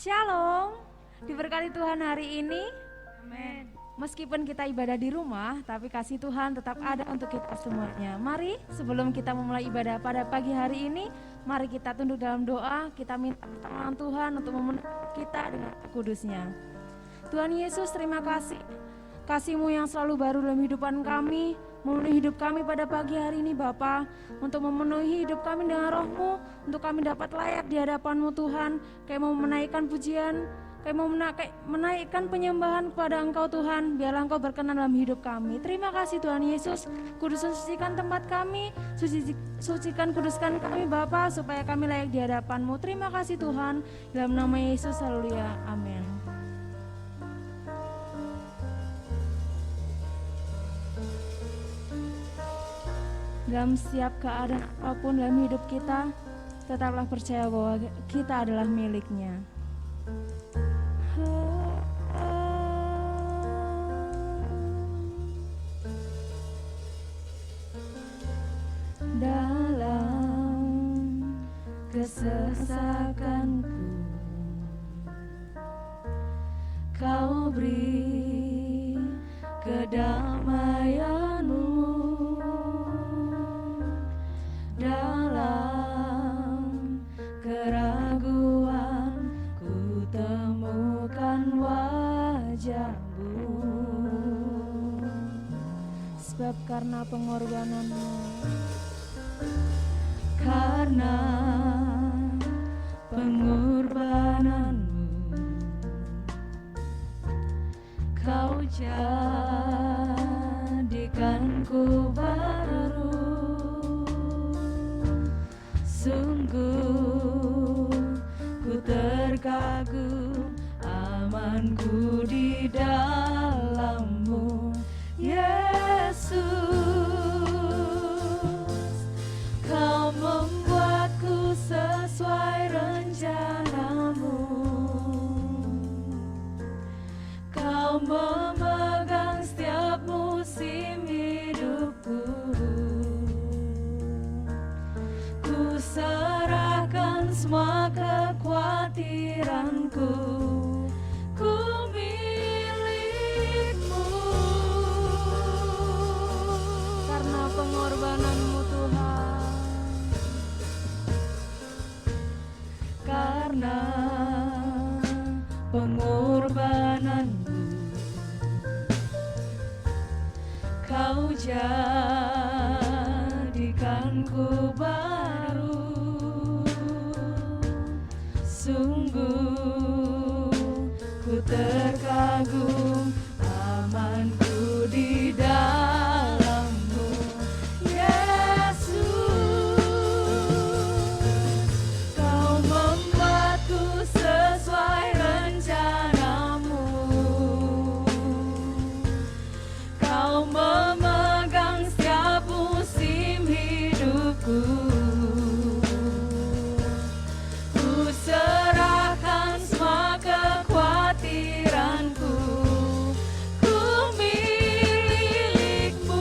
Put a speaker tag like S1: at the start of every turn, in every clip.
S1: Shalom, diberkati Tuhan hari ini.
S2: Amin.
S1: Meskipun kita ibadah di rumah, tapi kasih Tuhan tetap ada untuk kita semuanya. Mari sebelum kita memulai ibadah pada pagi hari ini, mari kita tunduk dalam doa, kita minta pertolongan Tuhan untuk memenuhi kita dengan kudusnya. Tuhan Yesus, terima kasih. Kasih-Mu yang selalu baru dalam hidupan kami, memenuhi hidup kami pada pagi hari ini Bapa, untuk memenuhi hidup kami dengan Roh-Mu, untuk kami dapat layak di hadapan-Mu Tuhan, kayak mau menaikkan pujian, kayak mau menaikkan penyembahan kepada Engkau Tuhan, biarlah Engkau berkenan dalam hidup kami. Terima kasih Tuhan Yesus, kudus sucikan tempat kami, sucikan kuduskan kami Bapa, supaya kami layak di hadapan-Mu. Terima kasih Tuhan, dalam nama Yesus, haleluya, amin. Dalam setiap keadaan apapun dalam hidup kita, tetaplah percaya bahwa kita adalah milik-Nya. Dalam kesesakanku, Kau beri kedamaian-Mu. Dalam keraguan ku temukan wajah-Mu, sebab karena pengorbanan-Mu, karena pengorbanan-Mu, Kau jadikanku baru. Sungguh ku terkagum, amanku di dalam-Mu, Yesus. Kau membuatku sesuai rencana-Mu. Kau memegang setiap musim hidupku. Serahkan semua kekhawatiranku, ku milik-Mu. Karena pengorbanan-Mu Tuhan, karena pengorbanan-Mu, Kau jadikanku baru. Sungguh ku terkagum, amanku di dalam-Mu, Yesus. Kau membuatku sesuai rencana-Mu. Kau memegang setiap musim hidupku. Ku serahkan semua kekhawatiranku, ku milik-Mu.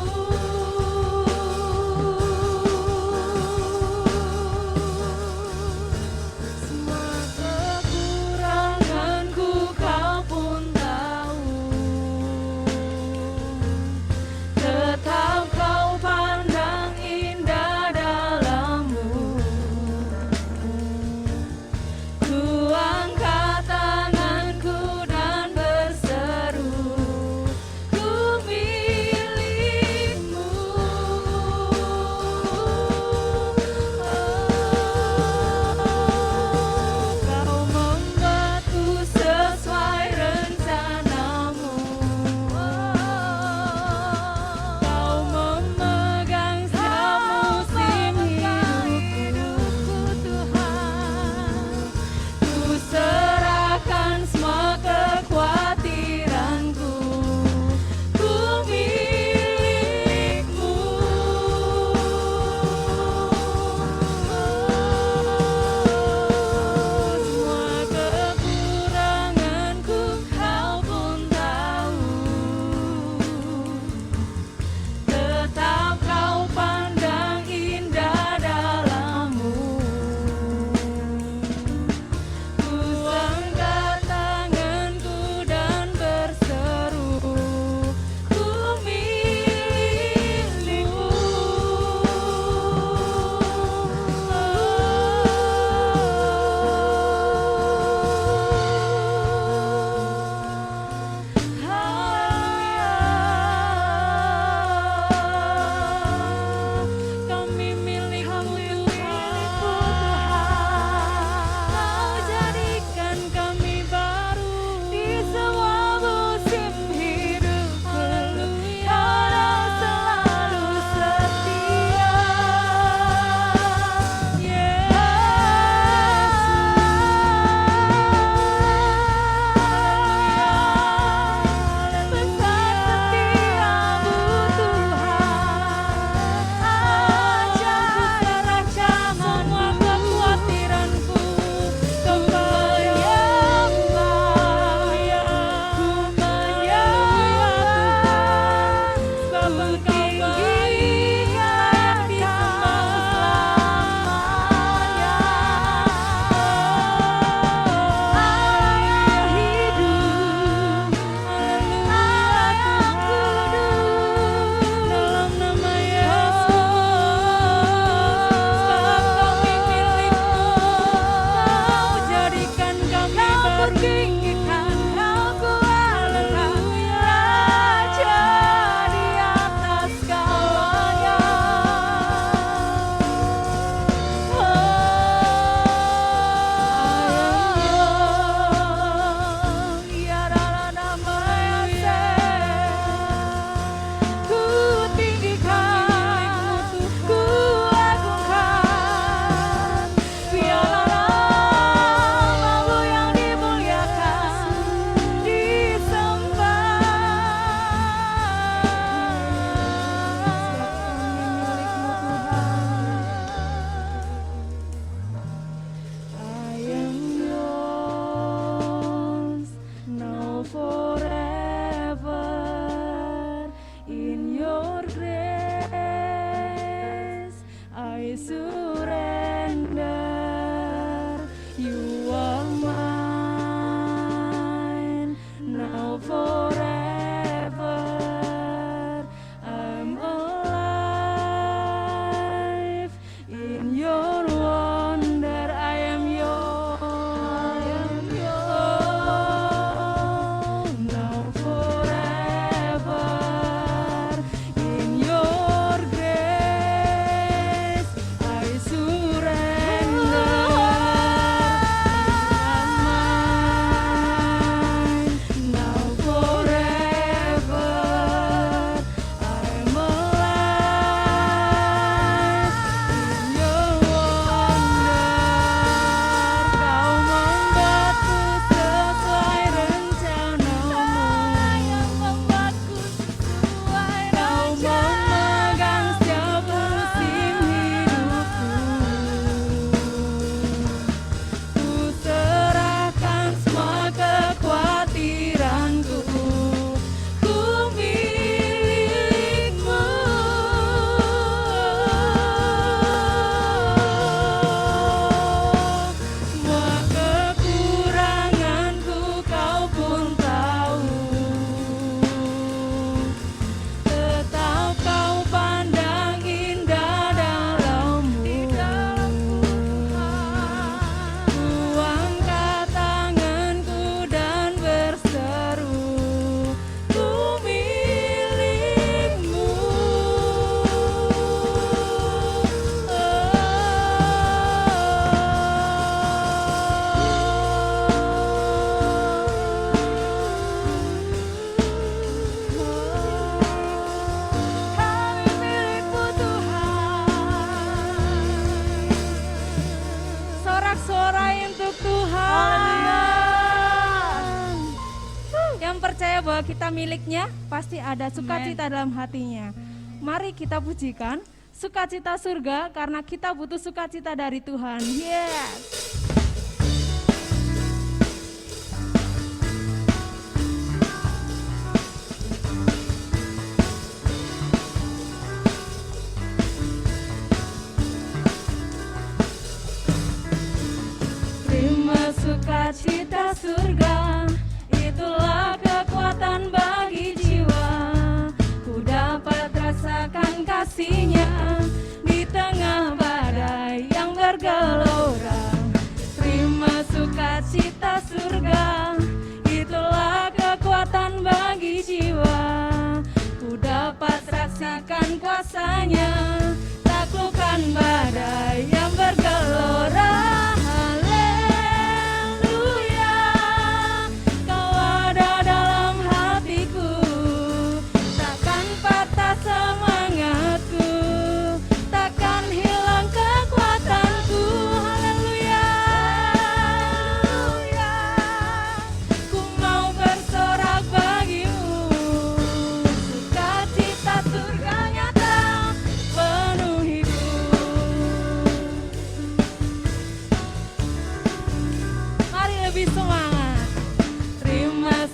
S1: bahwa kita miliknya, pasti ada sukacita dalam hatinya. Mari kita pujikan sukacita surga karena kita butuh sukacita dari Tuhan. Yes. Terima sukacita surga, itulah kekuatan bagi jiwa. Ku dapat rasakan kasih-Nya di tengah badai yang bergelora. Terima sukacita surga, itulah kekuatan bagi jiwa. Ku dapat rasakan kuasa-Nya, taklukkan badai yang bergelora.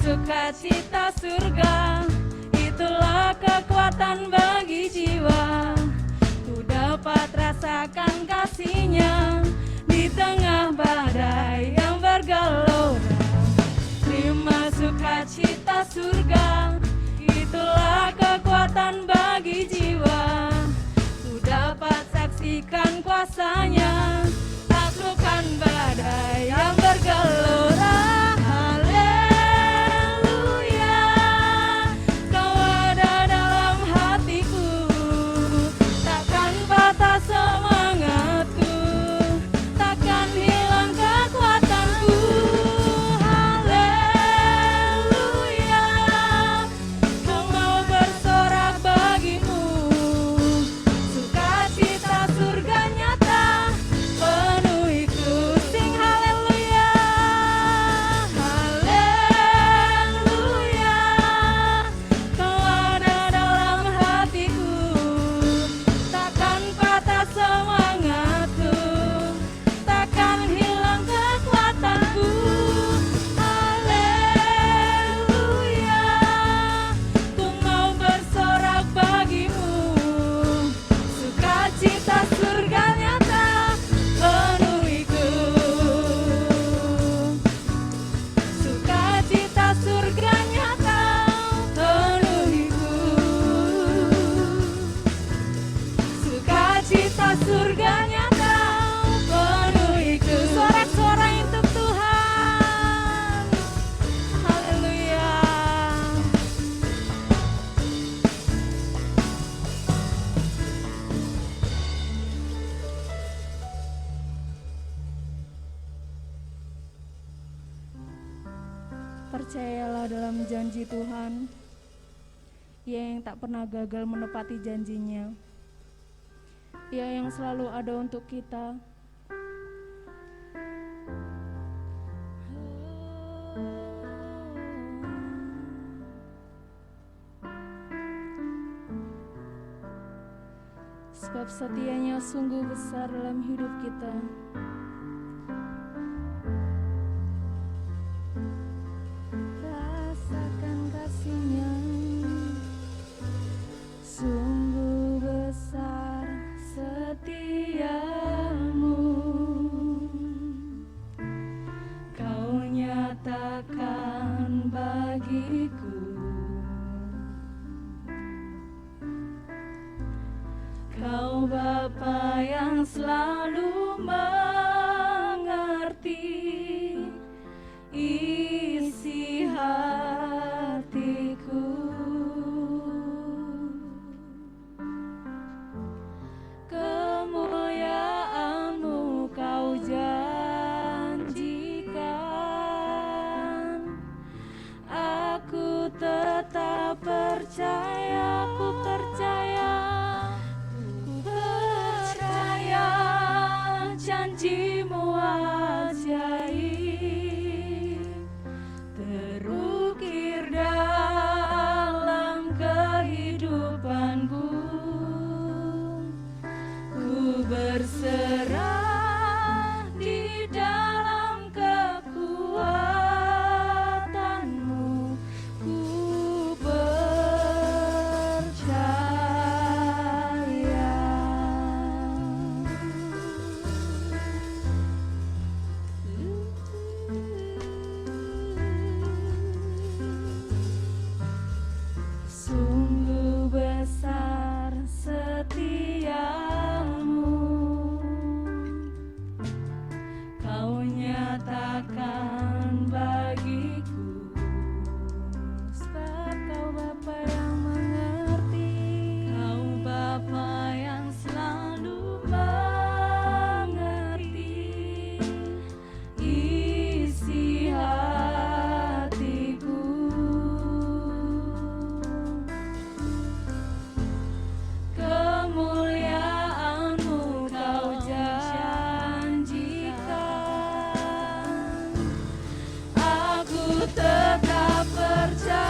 S1: Sukacita surga, itulah kekuatan bagi jiwa. Ku dapat rasakan kasih-Nya di tengah badai yang bergelora. Terima sukacita surga, itulah kekuatan bagi jiwa. Ku dapat saksikan kuasa-Nya, taklukkan badai yang bergelora. Percayalah dalam janji Tuhan, Ia yang tak pernah gagal menepati janjinya. Ia yang selalu ada untuk kita. Sebab setia-Nya sungguh besar dalam hidup kita. Sungguh besar setia-Mu, Kau nyatakan bagiku. Kau Bapa yang selalu mengerti isi hatiku. Kemuliaan-Mu Kau janjikan. Aku tetap percaya, ku percaya berikan bagiku, sebab Kau Bapa yang mengerti, Kau Bapa yang selalu mengerti isi hatiku. Kemuliaan-Mu Kau janjikan, aku tetap percaya,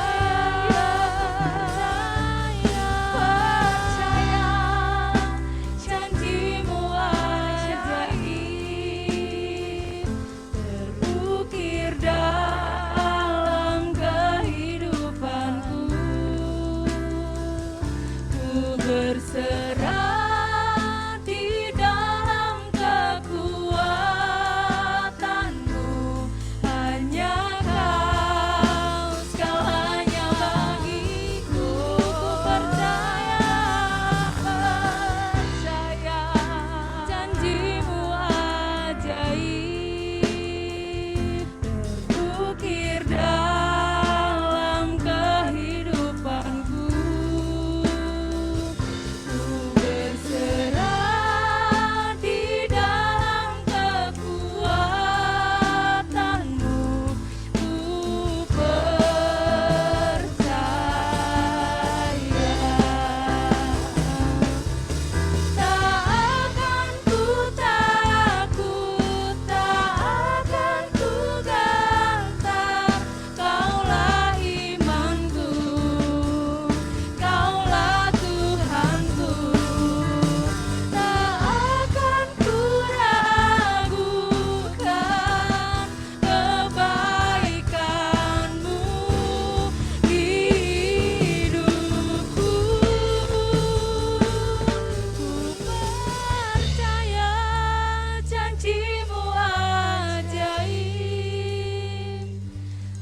S1: janji-Mu ajaib terukir dalam kehidupanku. Ku berserah di dalam kekuatan-Mu, hanya Kau segalanya bagiku. Percaya, janji-Mu ajaib terukir dalam kehidupanku. Ku berserah di dalam kekuatan-Mu, ku percaya. Tak akan ku takut, tak akan ku gentar, Kaulah imanku, Kaulah Tuhanku. Tak akan ku ragukan kebaikan-Mu di hidupku. Ku percaya janji-Mu ajaib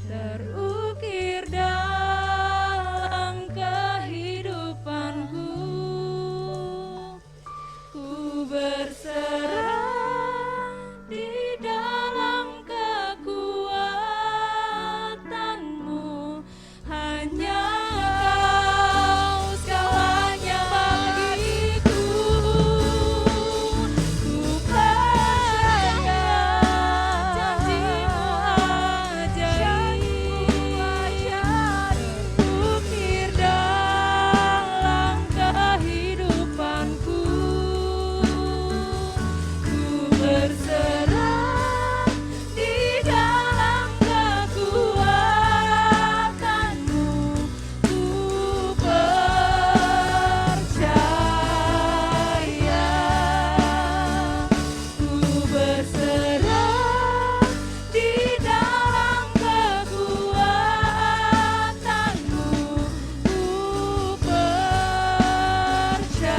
S1: terukir dalam kehidupanku. Ku berserah di dalam kekuatan-Mu, hanya Kau segalanya bagiku. Ku percaya janji-Mu ajaib terukir dalam kehidupanku. Ku berserah di dalam kekuatan-Mu, ku percaya. Ku berserah di dalam kekuatan-Mu, ku percaya.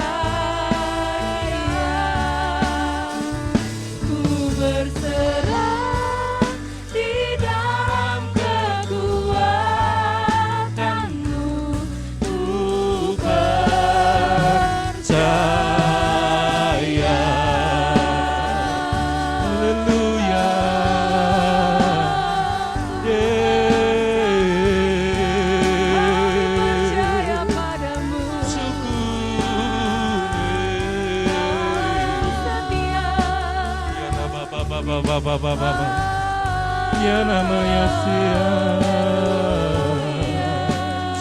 S1: Ku berserah di dalam kekuatan-Mu, ku percaya.
S2: Haleluya.
S1: Percaya padamu, setia.
S2: Ya namanya sia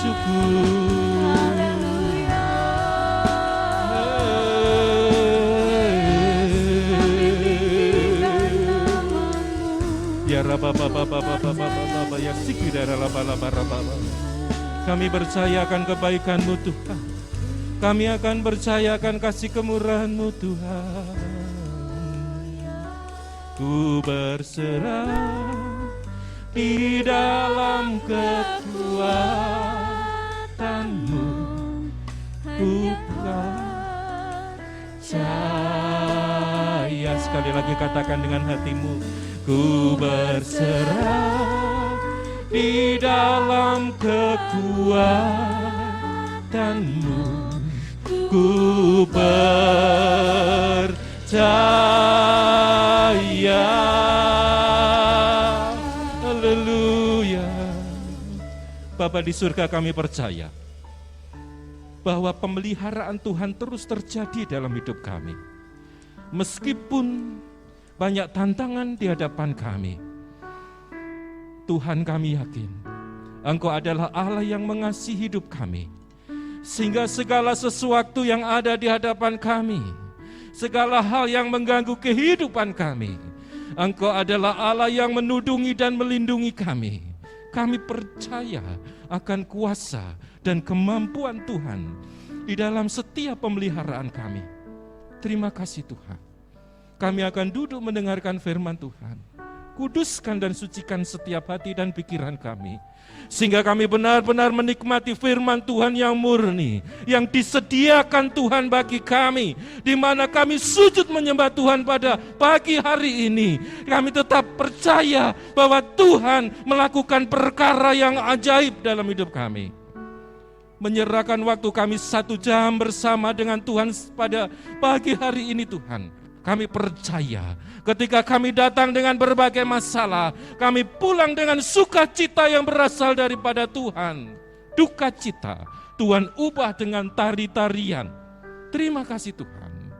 S2: syukur.
S1: Haleluya.
S2: Ya Rabba ya sikidara laba. Kami percayakan kebaikan-Mu Tuhan. Kami akan percayakan kasih kemurahan-Mu Tuhan. Ku berserah di dalam kekuatan-Mu, ku percaya. Sekali lagi katakan dengan hatimu, ku berserah di dalam kekuatan-Mu, ku percaya. Haleluya. Bapa di surga, kami percaya bahwa pemeliharaan Tuhan terus terjadi dalam hidup kami. Meskipun banyak tantangan di hadapan kami, Tuhan, kami yakin Engkau adalah Allah yang mengasihi hidup kami. Sehingga segala sesuatu yang ada di hadapan kami, segala hal yang mengganggu kehidupan kami, Engkau adalah Allah yang menudungi dan melindungi kami. Kami percaya akan kuasa dan kemampuan Tuhan di dalam setiap pemeliharaan kami. Terima kasih Tuhan. Kami akan duduk mendengarkan firman Tuhan. Kuduskan dan sucikan setiap hati dan pikiran kami, sehingga kami benar-benar menikmati firman Tuhan yang murni, yang disediakan Tuhan bagi kami, di mana kami sujud menyembah Tuhan pada pagi hari ini. Kami tetap percaya bahwa Tuhan melakukan perkara yang ajaib dalam hidup kami. Menyerahkan waktu kami 1 jam bersama dengan Tuhan pada pagi hari ini Tuhan. Kami percaya ketika kami datang dengan berbagai masalah, kami pulang dengan sukacita yang berasal daripada Tuhan. Duka cita Tuhan ubah dengan tari-tarian. Terima kasih Tuhan.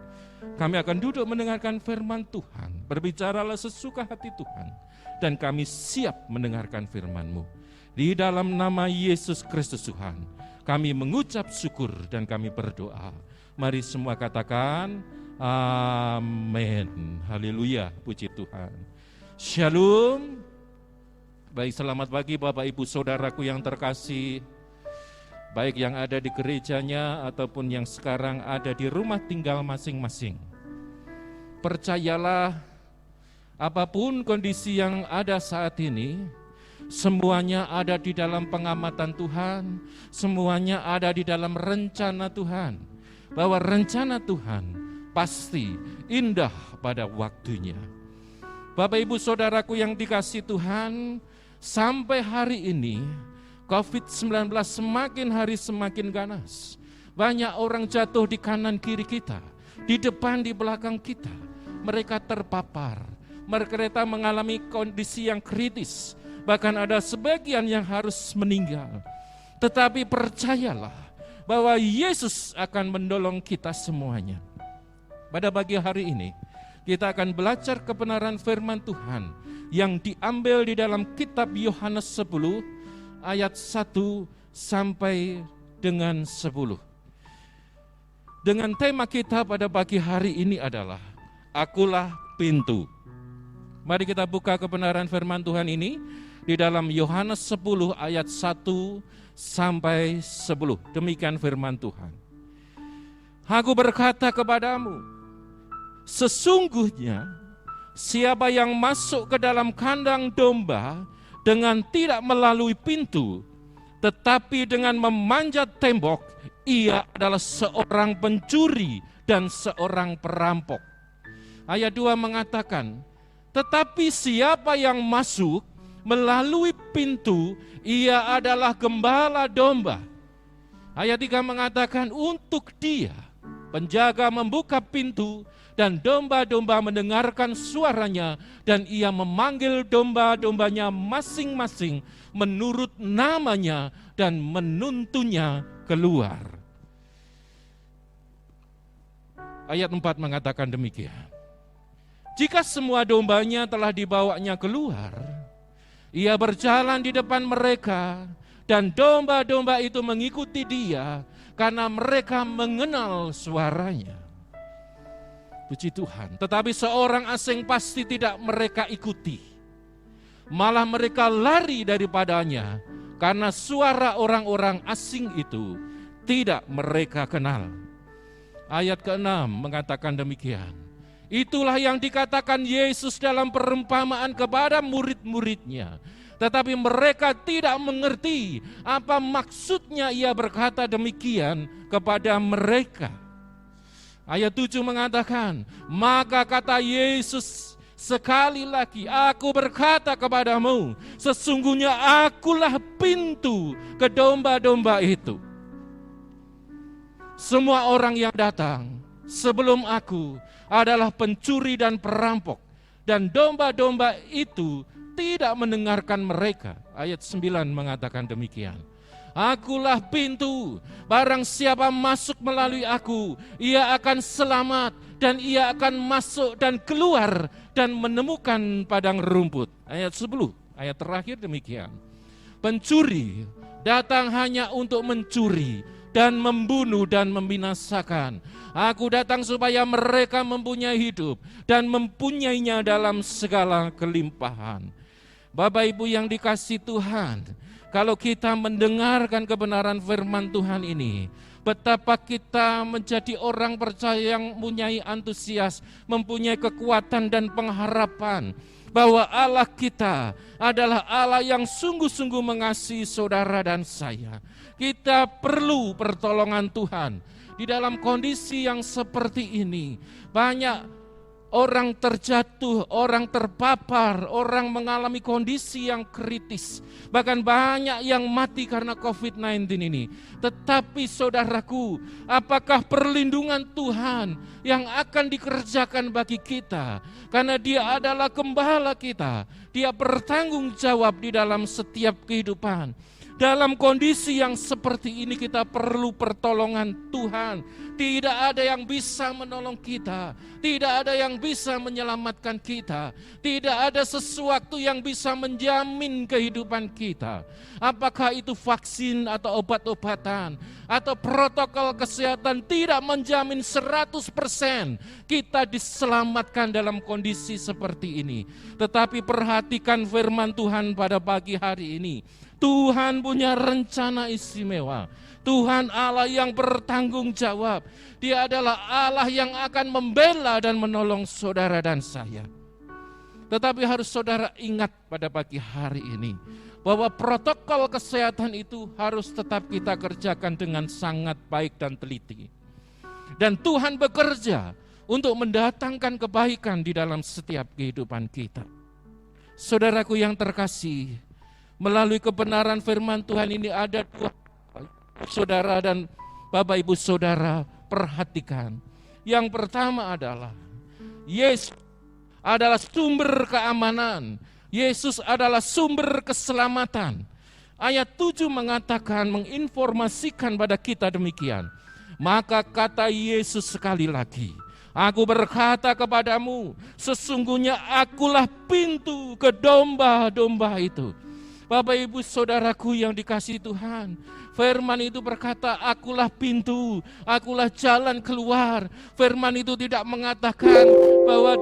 S2: Kami akan duduk mendengarkan firman Tuhan. Berbicaralah sesuka hati Tuhan, dan kami siap mendengarkan firman-Mu. Di dalam nama Yesus Kristus Tuhan, kami mengucap syukur dan kami berdoa. Mari semua katakan amin. Haleluya, puji Tuhan. Shalom. Baik, selamat pagi Bapak Ibu Saudaraku yang terkasih, baik yang ada di gerejanya ataupun yang sekarang ada di rumah tinggal masing-masing. Percayalah, apapun kondisi yang ada saat ini, semuanya ada di dalam pengamatan Tuhan, semuanya ada di dalam rencana Tuhan, bahwa rencana Tuhan pasti indah pada waktunya. Bapak Ibu Saudaraku yang dikasihi Tuhan, sampai hari ini COVID-19 semakin hari semakin ganas. Banyak orang jatuh di kanan kiri kita, di depan di belakang kita. Mereka terpapar, mereka mengalami kondisi yang kritis, bahkan ada sebagian yang harus meninggal. Tetapi percayalah bahwa Yesus akan menolong kita semuanya. Pada pagi hari ini, kita akan belajar kebenaran firman Tuhan yang diambil di dalam kitab Yohanes 10 ayat 1 sampai dengan 10. Dengan tema kita pada pagi hari ini adalah Akulah Pintu. Mari kita buka kebenaran firman Tuhan ini di dalam Yohanes 10 ayat 1 sampai 10. Demikian firman Tuhan. Aku berkata kepadamu, sesungguhnya siapa yang masuk ke dalam kandang domba dengan tidak melalui pintu, tetapi dengan memanjat tembok, ia adalah seorang pencuri dan seorang perampok. Ayat 2 mengatakan, tetapi siapa yang masuk melalui pintu, ia adalah gembala domba. Ayat 3 mengatakan, untuk dia penjaga membuka pintu, dan domba-domba mendengarkan suaranya, dan ia memanggil domba-dombanya masing-masing menurut namanya dan menuntunnya keluar. Ayat 4 mengatakan demikian. Jika semua dombanya telah dibawanya keluar, ia berjalan di depan mereka, dan domba-domba itu mengikuti dia karena mereka mengenal suaranya. Puji Tuhan. Tetapi seorang asing pasti tidak mereka ikuti. Malah mereka lari daripadanya karena suara orang-orang asing itu tidak mereka kenal. Ayat ke-6 mengatakan demikian. Itulah yang dikatakan Yesus dalam perumpamaan kepada murid-muridnya. Tetapi mereka tidak mengerti apa maksudnya ia berkata demikian kepada mereka. Ayat 7 mengatakan, maka kata Yesus sekali lagi, aku berkata kepadamu, sesungguhnya akulah pintu ke domba-domba itu. Semua orang yang datang sebelum aku adalah pencuri dan perampok, dan domba-domba itu tidak mendengarkan mereka. Ayat 9 mengatakan demikian. Akulah pintu, barang siapa masuk melalui aku, ia akan selamat dan ia akan masuk dan keluar dan menemukan padang rumput. Ayat 10, ayat terakhir demikian. Pencuri datang hanya untuk mencuri dan membunuh dan membinasakan. Aku datang supaya mereka mempunyai hidup dan mempunyainya dalam segala kelimpahan. Bapak Ibu yang dikasihi Tuhan, kalau kita mendengarkan kebenaran firman Tuhan ini, betapa kita menjadi orang percaya yang mempunyai antusias, mempunyai kekuatan dan pengharapan bahwa Allah kita adalah Allah yang sungguh-sungguh mengasihi saudara dan saya. Kita perlu pertolongan Tuhan. Di dalam kondisi yang seperti ini, banyak orang terjatuh, orang terpapar, orang mengalami kondisi yang kritis. Bahkan banyak yang mati karena COVID-19 ini. Tetapi saudaraku, apakah perlindungan Tuhan yang akan dikerjakan bagi kita? Karena Dia adalah gembala kita. Dia bertanggung jawab di dalam setiap kehidupan. Dalam kondisi yang seperti ini kita perlu pertolongan Tuhan. Tidak ada yang bisa menolong kita. Tidak ada yang bisa menyelamatkan kita. Tidak ada sesuatu yang bisa menjamin kehidupan kita. Apakah itu vaksin atau obat-obatan atau protokol kesehatan tidak menjamin 100% kita diselamatkan dalam kondisi seperti ini. Tetapi perhatikan firman Tuhan pada pagi hari ini. Tuhan punya rencana istimewa. Tuhan Allah yang bertanggung jawab. Dia adalah Allah yang akan membela dan menolong saudara dan saya. Tetapi harus saudara ingat pada pagi hari ini, bahwa protokol kesehatan itu harus tetap kita kerjakan dengan sangat baik dan teliti. Dan Tuhan bekerja untuk mendatangkan kebaikan di dalam setiap kehidupan kita. Saudaraku yang terkasih, melalui kebenaran firman Tuhan ini ada dua saudara dan Bapak Ibu saudara perhatikan. Yang pertama adalah Yesus adalah sumber keamanan. Yesus adalah sumber keselamatan. Ayat 7 mengatakan, menginformasikan pada kita demikian. Maka kata Yesus sekali lagi, aku berkata kepadamu, sesungguhnya akulah pintu ke domba-domba itu. Bapak Ibu saudaraku yang dikasihi Tuhan, firman itu berkata, akulah pintu, akulah jalan keluar. Firman itu tidak mengatakan bahwa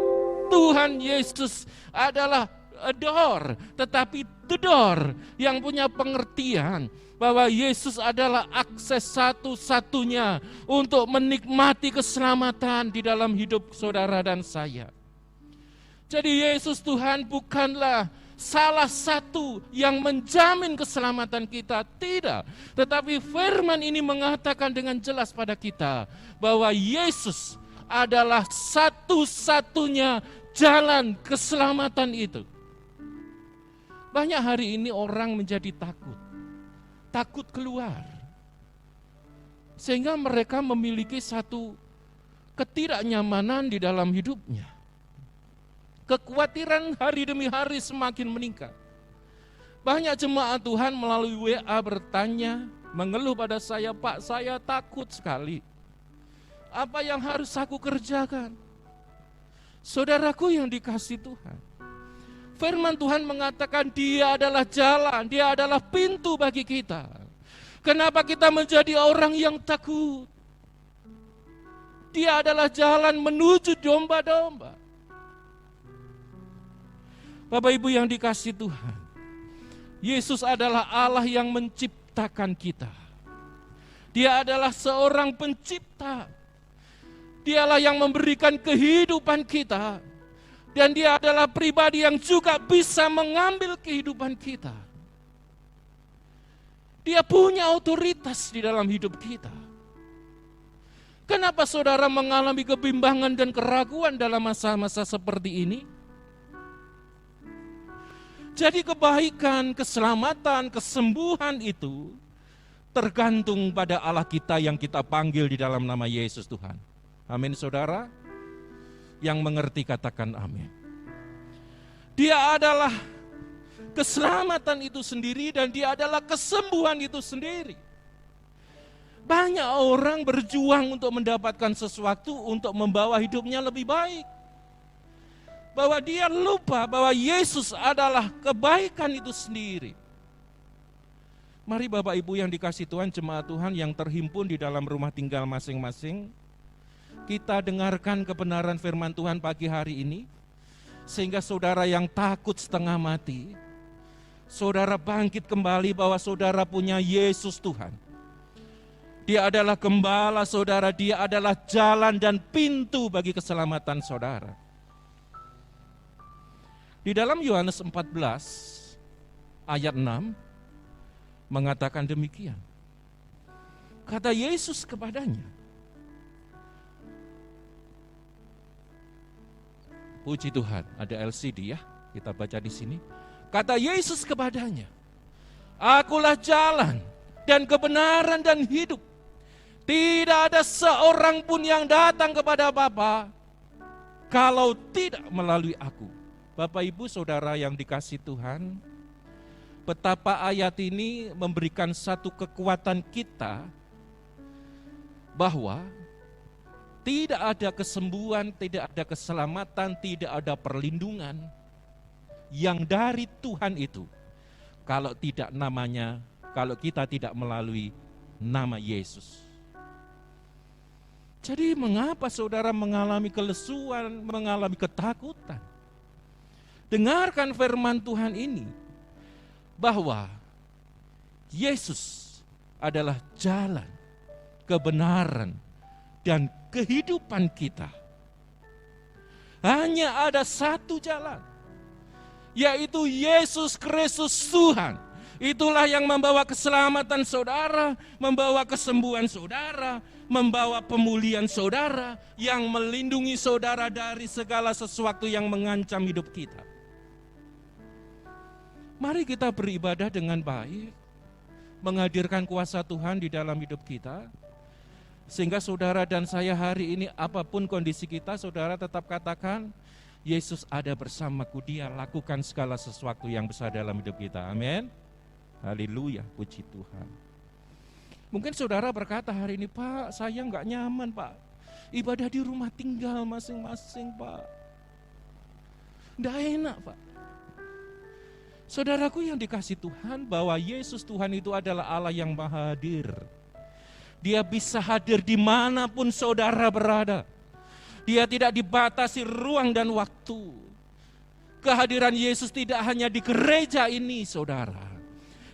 S2: Tuhan Yesus adalah a door, tetapi the door yang punya pengertian bahwa Yesus adalah akses satu-satunya untuk menikmati keselamatan di dalam hidup saudara dan saya. Jadi Yesus Tuhan bukanlah salah satu yang menjamin keselamatan kita, tidak. Tetapi firman ini mengatakan dengan jelas pada kita bahwa Yesus adalah satu-satunya jalan keselamatan itu. Banyak hari ini orang menjadi takut keluar. Sehingga mereka memiliki satu ketidaknyamanan di dalam hidupnya. Kekhawatiran hari demi hari semakin meningkat. Banyak jemaat Tuhan melalui WA bertanya, mengeluh pada saya, Pak, saya takut sekali. Apa yang harus aku kerjakan? Saudaraku yang dikasihi Tuhan, firman Tuhan mengatakan Dia adalah jalan, Dia adalah pintu bagi kita. Kenapa kita menjadi orang yang takut? Dia adalah jalan menuju domba-domba. Bapak Ibu yang dikasihi Tuhan, Yesus adalah Allah yang menciptakan kita. Dia adalah seorang pencipta. Dialah yang memberikan kehidupan kita. Dan Dia adalah pribadi yang juga bisa mengambil kehidupan kita. Dia punya otoritas di dalam hidup kita. Kenapa saudara mengalami kebimbangan dan keraguan dalam masa-masa seperti ini? Jadi kebaikan, keselamatan, kesembuhan itu tergantung pada Allah kita yang kita panggil di dalam nama Yesus Tuhan. Amin saudara. Yang mengerti katakan amin. Dia adalah keselamatan itu sendiri dan dia adalah kesembuhan itu sendiri. Banyak orang berjuang untuk mendapatkan sesuatu untuk membawa hidupnya lebih baik. Bahwa dia lupa bahwa Yesus adalah kebaikan itu sendiri. Mari Bapak Ibu yang dikasihi Tuhan, jemaat Tuhan yang terhimpun di dalam rumah tinggal masing-masing, kita dengarkan kebenaran firman Tuhan pagi hari ini, sehingga saudara yang takut setengah mati, saudara bangkit kembali bahwa saudara punya Yesus Tuhan. Dia adalah gembala saudara, dia adalah jalan dan pintu bagi keselamatan saudara. Di dalam Yohanes 14 ayat 6 mengatakan demikian. Kata Yesus kepadanya, puji Tuhan, ada LCD ya, kita baca di sini. Kata Yesus kepadanya, akulah jalan dan kebenaran dan hidup. Tidak ada seorang pun yang datang kepada Bapa kalau tidak melalui aku. Bapak Ibu Saudara yang dikasihi Tuhan, betapa ayat ini memberikan satu kekuatan kita bahwa tidak ada kesembuhan, tidak ada keselamatan, tidak ada perlindungan yang dari Tuhan itu kalau tidak namanya, kalau kita tidak melalui nama Yesus. Jadi mengapa saudara mengalami kelesuan, mengalami ketakutan? Dengarkan firman Tuhan ini, bahwa Yesus adalah jalan, kebenaran, dan kehidupan kita. Hanya ada satu jalan, yaitu Yesus Kristus Tuhan. Itulah yang membawa keselamatan saudara, membawa kesembuhan saudara, membawa pemulihan saudara, yang melindungi saudara dari segala sesuatu yang mengancam hidup kita. Mari kita beribadah dengan baik, menghadirkan kuasa Tuhan di dalam hidup kita, sehingga saudara dan saya hari ini apapun kondisi kita, saudara tetap katakan, Yesus ada bersamaku, dia lakukan segala sesuatu yang besar dalam hidup kita. Amin. Haleluya, puji Tuhan. Mungkin saudara berkata hari ini, Pak, saya nggak nyaman, Pak. Ibadah di rumah tinggal masing-masing, Pak. Nggak enak, Pak. Saudaraku yang dikasihi Tuhan, bahwa Yesus Tuhan itu adalah Allah yang maha hadir. Dia bisa hadir dimanapun saudara berada. Dia tidak dibatasi ruang dan waktu. Kehadiran Yesus tidak hanya di gereja ini, saudara.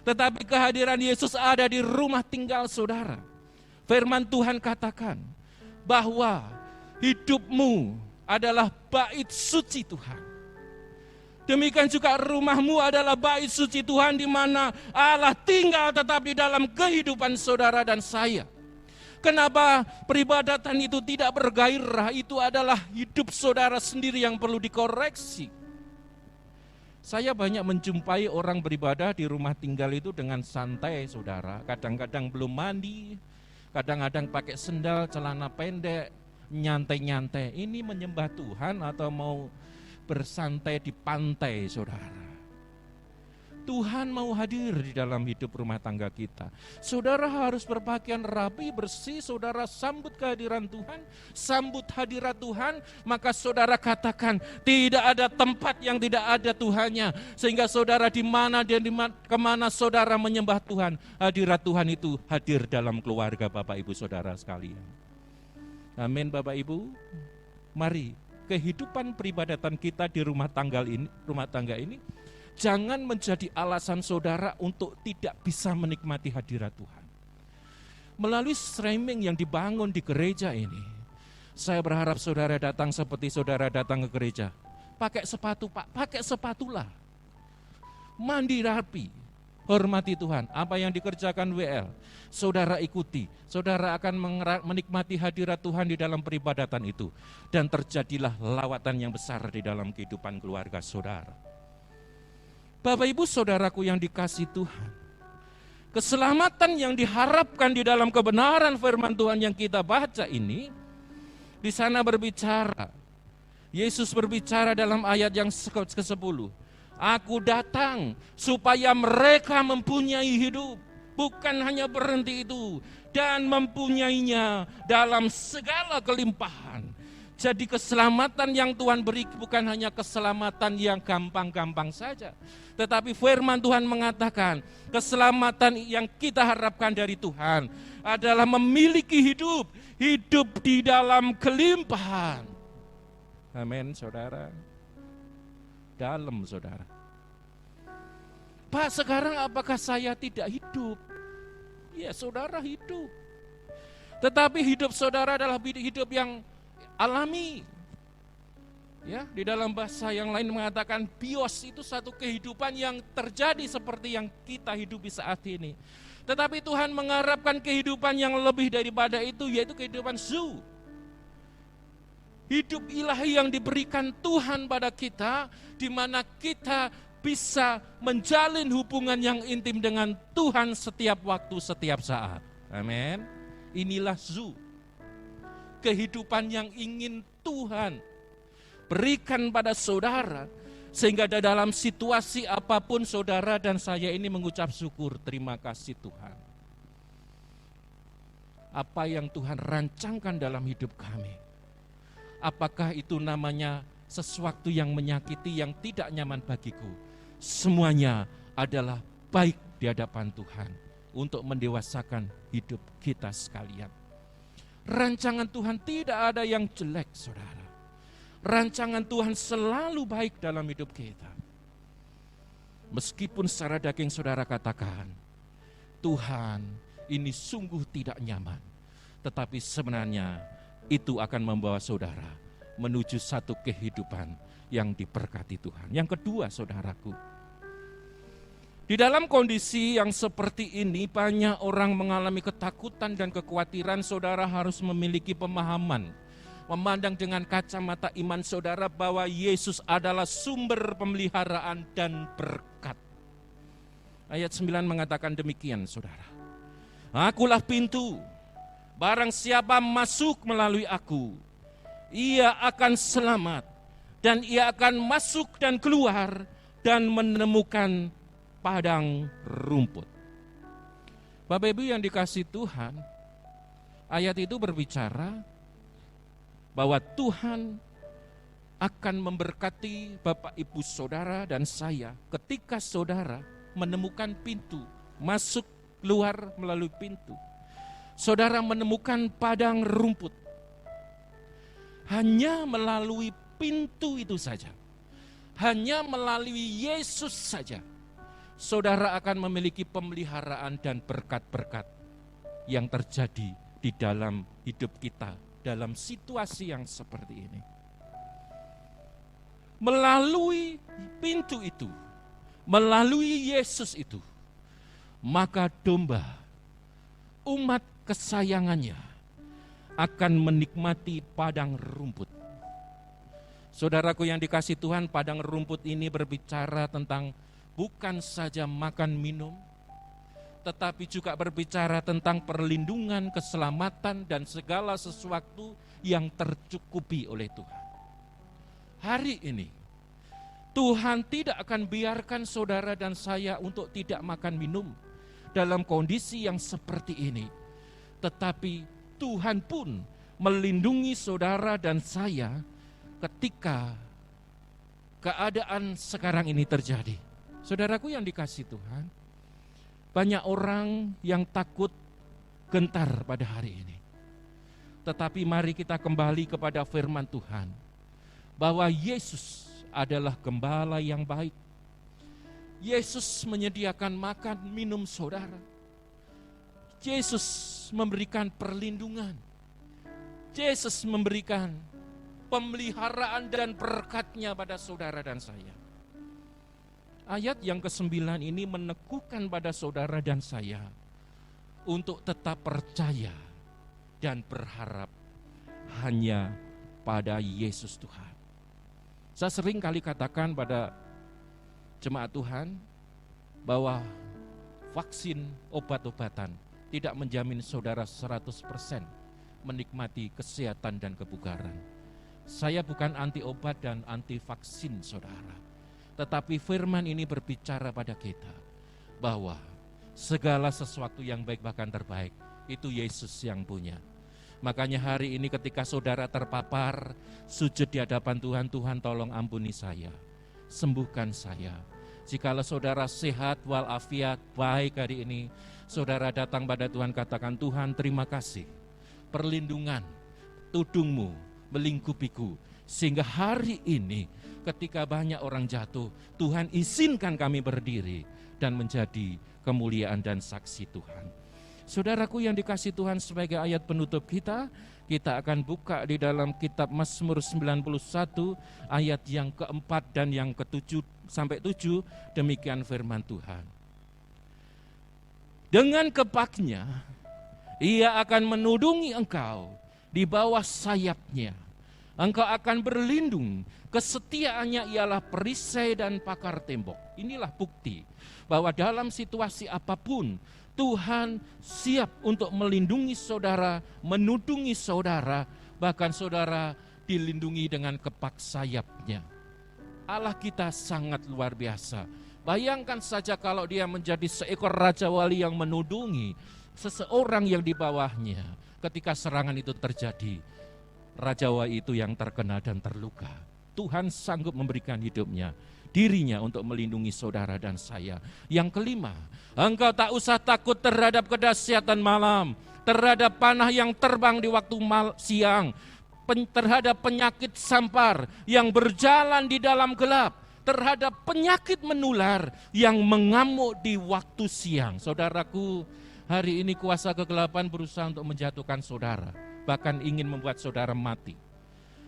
S2: Tetapi kehadiran Yesus ada di rumah tinggal saudara. Firman Tuhan katakan bahwa hidupmu adalah bait suci Tuhan. Demikian juga rumahmu adalah bait suci Tuhan, di mana Allah tinggal tetap di dalam kehidupan saudara dan saya. Kenapa peribadatan itu tidak bergairah? Itu adalah hidup saudara sendiri yang perlu dikoreksi. Saya banyak menjumpai orang beribadah di rumah tinggal itu dengan santai, saudara. Kadang-kadang belum mandi, kadang-kadang pakai sendal, celana pendek, nyantai-nyantai. Ini menyembah Tuhan atau mau bersantai di pantai, saudara? Tuhan mau hadir di dalam hidup rumah tangga kita. Saudara harus berpakaian rapi, bersih. Saudara sambut kehadiran Tuhan, sambut hadirat Tuhan. Maka saudara katakan, tidak ada tempat yang tidak ada Tuhannya. Sehingga saudara di mana dan kemana saudara menyembah Tuhan, hadirat Tuhan itu hadir dalam keluarga Bapak Ibu saudara sekalian. Amin Bapak Ibu. Mari kehidupan peribadatan kita di rumah tangga ini jangan menjadi alasan saudara untuk tidak bisa menikmati hadirat Tuhan. Melalui streaming yang dibangun di gereja ini, saya berharap saudara datang seperti saudara datang ke gereja. Pakai sepatu, Pak, pakai sepatulah. Mandi rapi, hormati Tuhan. Apa yang dikerjakan WL, saudara ikuti. Saudara akan menikmati hadirat Tuhan di dalam peribadatan itu. Dan terjadilah lawatan yang besar di dalam kehidupan keluarga saudara. Bapak Ibu saudaraku yang dikasihi Tuhan, keselamatan yang diharapkan di dalam kebenaran firman Tuhan yang kita baca ini, di sana berbicara, Yesus berbicara dalam ayat yang ke-10. Aku datang supaya mereka mempunyai hidup, bukan hanya berhenti itu, dan mempunyainya dalam segala kelimpahan. Jadi keselamatan yang Tuhan beri bukan hanya keselamatan yang gampang-gampang saja, tetapi firman Tuhan mengatakan keselamatan yang kita harapkan dari Tuhan adalah memiliki hidup di dalam kelimpahan. Amin, saudara. Dalam, saudara. Pak, sekarang apakah saya tidak hidup? Ya, saudara hidup. Tetapi hidup saudara adalah hidup yang alami. Ya, di dalam bahasa yang lain mengatakan bios, itu satu kehidupan yang terjadi seperti yang kita hidupi saat ini. Tetapi Tuhan mengharapkan kehidupan yang lebih daripada itu, yaitu kehidupan zoo. Hidup ilahi yang diberikan Tuhan pada kita, di mana kita bisa menjalin hubungan yang intim dengan Tuhan setiap waktu, setiap saat. Amin. Inilah zoo. Kehidupan yang ingin Tuhan berikan pada saudara, sehingga dalam situasi apapun saudara dan saya ini mengucap syukur, terima kasih Tuhan. Apa yang Tuhan rancangkan dalam hidup kami, apakah itu namanya sesuatu yang menyakiti, yang tidak nyaman bagiku, semuanya adalah baik di hadapan Tuhan untuk mendewasakan hidup kita sekalian. Rancangan Tuhan tidak ada yang jelek, saudara. Rancangan Tuhan selalu baik dalam hidup kita. Meskipun secara daging saudara katakan, Tuhan ini sungguh tidak nyaman, tetapi sebenarnya itu akan membawa saudara menuju satu kehidupan yang diberkati Tuhan. Yang kedua, saudaraku, di dalam kondisi yang seperti ini banyak orang mengalami ketakutan dan kekhawatiran. Saudara harus memiliki pemahaman, memandang dengan kacamata iman saudara bahwa Yesus adalah sumber pemeliharaan dan berkat. Ayat 9 mengatakan demikian, saudara. Akulah pintu. Barang siapa masuk melalui aku, ia akan selamat, dan ia akan masuk dan keluar dan menemukan padang rumput. Bapak Ibu yang dikasihi Tuhan, ayat itu berbicara bahwa Tuhan akan memberkati Bapak Ibu saudara dan saya ketika saudara menemukan pintu, masuk keluar melalui pintu. Saudara menemukan padang rumput. Hanya melalui pintu itu saja, hanya melalui Yesus saja, saudara akan memiliki pemeliharaan dan berkat-berkat yang terjadi di dalam hidup kita dalam situasi yang seperti ini. Melalui pintu itu, melalui Yesus itu, maka domba, umat kesayangannya akan menikmati padang rumput. Saudaraku yang dikasihi Tuhan, padang rumput ini berbicara tentang bukan saja makan minum, tetapi juga berbicara tentang perlindungan, keselamatan, dan segala sesuatu yang tercukupi oleh Tuhan. Hari ini, Tuhan tidak akan biarkan saudara dan saya untuk tidak makan minum dalam kondisi yang seperti ini. Tetapi Tuhan pun melindungi saudara dan saya ketika keadaan sekarang ini terjadi. Saudaraku yang dikasihi Tuhan, banyak orang yang takut gentar pada hari ini. Tetapi mari kita kembali kepada firman Tuhan, bahwa Yesus adalah gembala yang baik. Yesus menyediakan makan minum saudara. Yesus memberikan perlindungan. Yesus memberikan pemeliharaan dan berkat-Nya pada saudara dan saya. Ayat yang ke-9 ini meneguhkan pada saudara dan saya untuk tetap percaya dan berharap hanya pada Yesus Tuhan. Saya sering kali katakan pada jemaat Tuhan bahwa vaksin, obat-obatan tidak menjamin saudara 100% menikmati kesehatan dan kebugaran. Saya bukan anti obat dan anti vaksin, saudara. Tetapi firman ini berbicara pada kita bahwa segala sesuatu yang baik bahkan terbaik itu Yesus yang punya. Makanya hari ini ketika saudara terpapar, sujud di hadapan Tuhan, Tuhan tolong ampuni saya, sembuhkan saya. Jikalau saudara sehat walafiat baik hari ini, saudara datang pada Tuhan katakan, Tuhan terima kasih, perlindungan, tudung-Mu melingkupiku. Sehingga hari ini ketika banyak orang jatuh, Tuhan izinkan kami berdiri dan menjadi kemuliaan dan saksi Tuhan. Saudaraku yang dikasihi Tuhan, sebagai ayat penutup kita akan buka di dalam kitab Mazmur 91 ayat yang keempat dan yang ke-7 sampai 7, demikian firman Tuhan. Dengan kepaknya, ia akan menudungi engkau di bawah sayapnya. Engkau akan berlindung, kesetiaannya ialah perisai dan pakar tembok. Inilah bukti bahwa dalam situasi apapun, Tuhan siap untuk melindungi saudara, menudungi saudara, bahkan saudara dilindungi dengan kepak sayapnya. Allah kita sangat luar biasa. Bayangkan saja kalau dia menjadi seekor raja wali yang menudungi seseorang yang di bawahnya. Ketika serangan itu terjadi, raja wali itu yang terkena dan terluka. Tuhan sanggup memberikan hidupnya, dirinya untuk melindungi saudara dan saya. Yang kelima, engkau tak usah takut terhadap kedahsyatan malam, terhadap panah yang terbang di waktu siang, terhadap penyakit sampar yang berjalan di dalam gelap, terhadap penyakit menular yang mengamuk di waktu siang. Saudaraku, hari ini kuasa kegelapan berusaha untuk menjatuhkan saudara, bahkan ingin membuat saudara mati.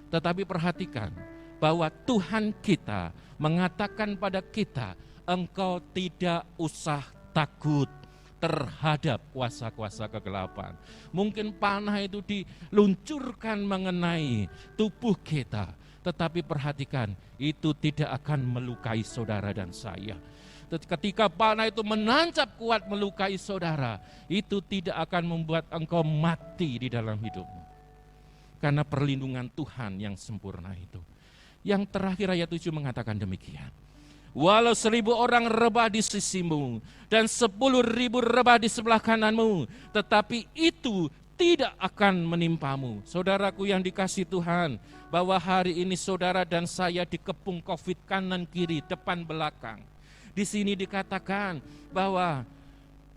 S2: Tetapi perhatikan bahwa Tuhan kita mengatakan pada kita, engkau tidak usah takut terhadap kuasa-kuasa kegelapan. Mungkin panah itu diluncurkan mengenai tubuh kita, tetapi perhatikan, itu tidak akan melukai saudara dan saya. Ketika panah itu menancap kuat melukai saudara, itu tidak akan membuat engkau mati di dalam hidupmu. Karena perlindungan Tuhan yang sempurna itu. Yang terakhir ayat 7 mengatakan demikian. Walau 1.000 orang rebah di sisimu dan 10.000 rebah di sebelah kananmu, tetapi itu tidak akan menimpamu. Saudaraku yang dikasihi Tuhan, bahwa hari ini saudara dan saya dikepung COVID kanan kiri, depan belakang. Di sini dikatakan bahwa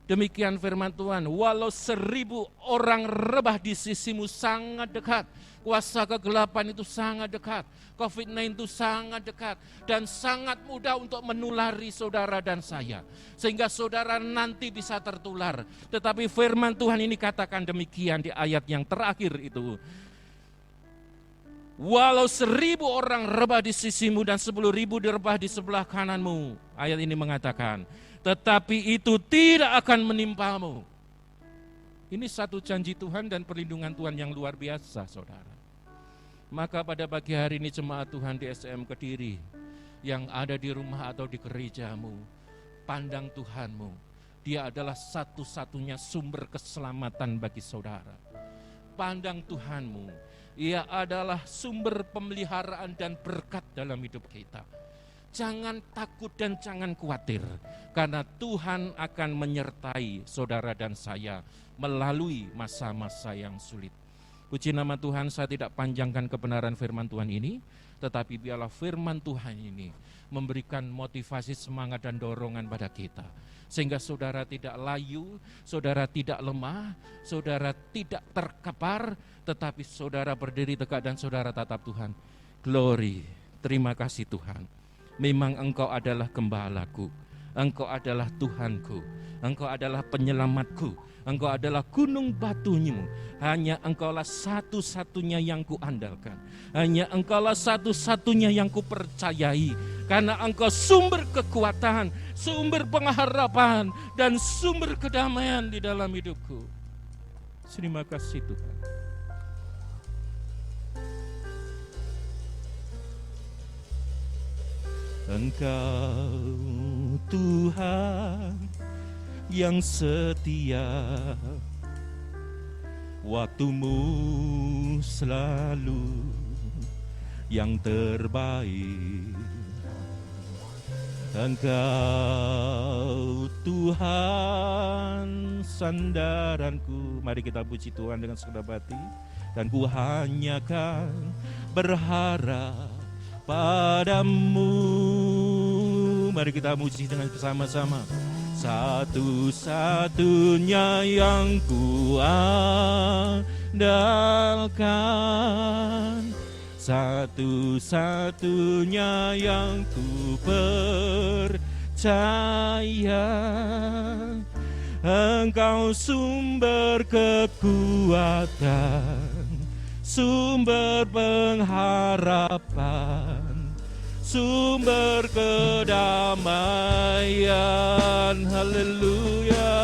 S2: demikian firman Tuhan, walau 1.000 orang rebah di sisimu sangat dekat, kuasa kegelapan itu sangat dekat, COVID-19 itu sangat dekat, dan sangat mudah untuk menulari saudara dan saya, sehingga saudara nanti bisa tertular. Tetapi firman Tuhan ini katakan demikian di ayat yang terakhir itu, walau 1.000 orang rebah di sisimu dan 10.000 direbah di sebelah kananmu, ayat ini mengatakan, tetapi itu tidak akan menimpamu. Ini satu janji Tuhan dan perlindungan Tuhan yang luar biasa, saudara. Maka pada pagi hari ini jemaat Tuhan di SM Kediri yang ada di rumah atau di gerejamu, pandang Tuhanmu. Dia adalah satu-satunya sumber keselamatan bagi saudara. Pandang Tuhanmu, Ia adalah sumber pemeliharaan dan berkat dalam hidup kita. Jangan takut dan jangan khawatir, karena Tuhan akan menyertai saudara dan saya melalui masa-masa yang sulit. Puji nama Tuhan, saya tidak panjangkan kebenaran firman Tuhan ini, tetapi biarlah firman Tuhan ini memberikan motivasi, semangat dan dorongan pada kita. Sehingga saudara tidak layu, saudara tidak lemah, saudara tidak terkapar, tetapi saudara berdiri tegak dan saudara tatap Tuhan. Glory, terima kasih Tuhan. Memang Engkau adalah gembalaku, Engkau adalah Tuhanku, Engkau adalah penyelamatku, Engkau adalah gunung batunya. Hanya Engkaulah satu-satunya yang kuandalkan. Hanya Engkaulah satu-satunya yang kupercayai. Karena Engkau sumber kekuatan, sumber pengharapan, dan sumber kedamaian di dalam hidupku. Terima kasih Tuhan. Engkau Tuhan yang setia, waktumu selalu yang terbaik. Engkau Tuhan sandaranku. Mari kita puji Tuhan dengan segenap hati. Dan ku hanya kan berharap padamu. Mari kita muji dengan bersama-sama. Satu-satunya yang ku andalkan, satu-satunya yang ku percaya. Engkau sumber kekuatan, sumber pengharapan, sumber kedamaian. Haleluya.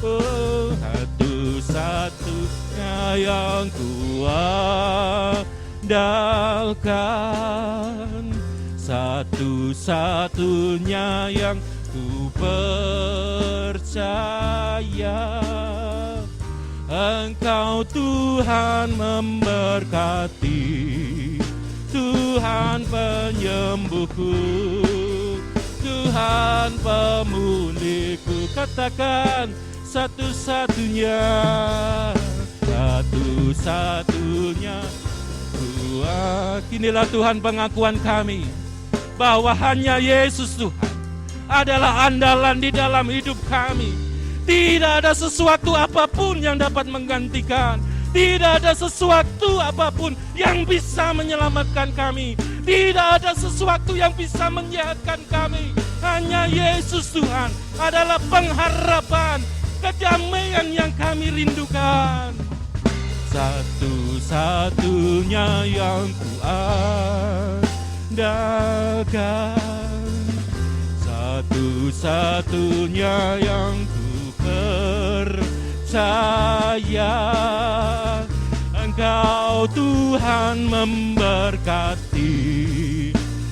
S2: Oh, satu-satunya yang ku andalkan, satu-satunya yang ku percaya. Engkau Tuhan memberkati, Tuhan penyembuhku, Tuhan pemulihku. Katakan satu-satunya, satu-satunya. Inilah Tuhan pengakuan kami bahwa hanya Yesus Tuhan adalah andalan di dalam hidup kami. Tidak ada sesuatu apapun yang dapat menggantikan. Tidak ada sesuatu apapun yang bisa menyelamatkan kami. Tidak ada sesuatu yang bisa menyehatkan kami. Hanya Yesus Tuhan adalah pengharapan, kedamaian yang kami rindukan. Satu-satunya yang ku andalkan, satu-satunya yang ku percaya. Engkau Tuhan memberkati,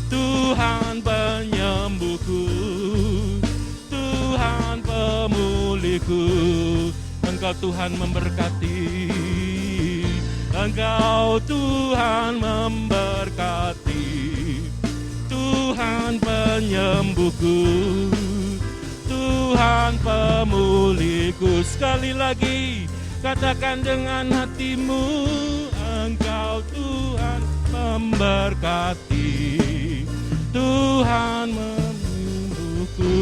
S2: Tuhan penyembuhku, Tuhan pemulihku. Engkau Tuhan memberkati, Engkau Tuhan memberkati, Tuhan penyembuhku, Tuhan pemulihku. Sekali lagi katakan dengan hatimu, Engkau Tuhan memberkati, Tuhan menyembuhku,